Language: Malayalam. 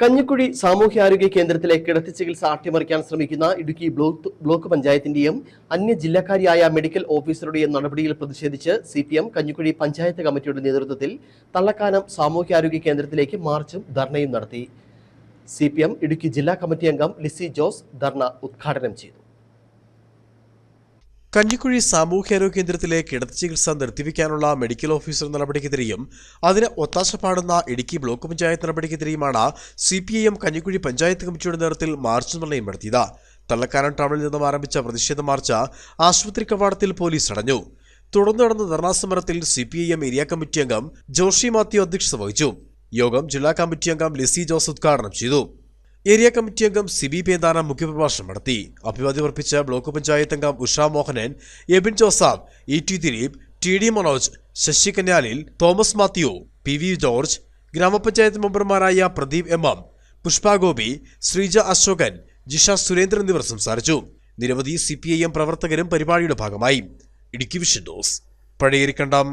കഞ്ഞിക്കുഴി സാമൂഹ്യാരോഗ്യ കേന്ദ്രത്തിലെ കിടത്തി ചികിത്സ അട്ടിമറിക്കാൻ ശ്രമിക്കുന്ന ഇടുക്കി ബ്ലോക്ക് പഞ്ചായത്തിന്റെയും അന്യ ജില്ലക്കാരിയായ മെഡിക്കൽ ഓഫീസറുടെയും നടപടിയിൽ പ്രതിഷേധിച്ച് CPM കഞ്ഞിക്കുഴി പഞ്ചായത്ത് കമ്മിറ്റിയുടെ നേതൃത്വത്തിൽ തള്ളക്കാനം സാമൂഹ്യാരോഗ്യ കേന്ദ്രത്തിലേക്ക് മാർച്ചും ധർണയും നടത്തി. CPM ഇടുക്കി ജില്ലാ കമ്മിറ്റി അംഗം ലിസി ജോസ് ധർണ ഉദ്ഘാടനം ചെയ്തു. കഞ്ഞിക്കുഴി സാമൂഹ്യാരോഗ്യ കേന്ദ്രത്തിലെ കിടത്തി ചികിത്സ നിർത്തിവെക്കാനുള്ള മെഡിക്കൽ ഓഫീസർ നടപടിക്കെതിരെയും അതിന് ഒത്താശ പാടുന്ന ഇടുക്കി ബ്ലോക്ക് പഞ്ചായത്ത് നടപടിക്കെതിരെയുമാണ് CPIM കഞ്ഞിക്കുഴി പഞ്ചായത്ത് കമ്മിറ്റിയുടെ നേതൃത്വത്തിൽ മാർച്ച് നിർണയം നടത്തിയത്. തള്ളക്കാനം ടൗണിൽ നിന്നും ആരംഭിച്ച പ്രതിഷേധ മാർച്ച് ആശുപത്രി കവാടത്തിൽ പോലീസ് തടഞ്ഞു. തുടർന്ന് നടന്ന ധർണാസമരത്തിൽ CPIM ഏരിയ കമ്മിറ്റി അംഗം ജോഷി മാത്യു അധ്യക്ഷത വഹിച്ചു. യോഗം ജില്ലാ കമ്മിറ്റി അംഗം ലിസി ജോസ് ഉദ്ഘാടനം ചെയ്തു. ഏരിയ കമ്മിറ്റി അംഗം സിബി പേന്താന മുഖ്യപ്രഭാഷണം നടത്തി. അഭിവാദ്യം അർപ്പിച്ച ബ്ലോക്ക് പഞ്ചായത്ത് അംഗം Usha Mohanan, Ebin Joseph, ET Dileep, TD Manoj, Sasi Kanyalil, Thomas Mathew, PV George, grama panchayat മെമ്പർമാരായ പ്രദീപ് MM, പുഷ്പ ഗോപി, ശ്രീജ അശോകൻ, ജിഷ സുരേന്ദ്രൻ എന്നിവർ സംസാരിച്ചു. നിരവധി CPIM പ്രവർത്തകരും പരിപാടിയുടെ ഭാഗമായി. Idukki vision news, Pazhayarikkandam.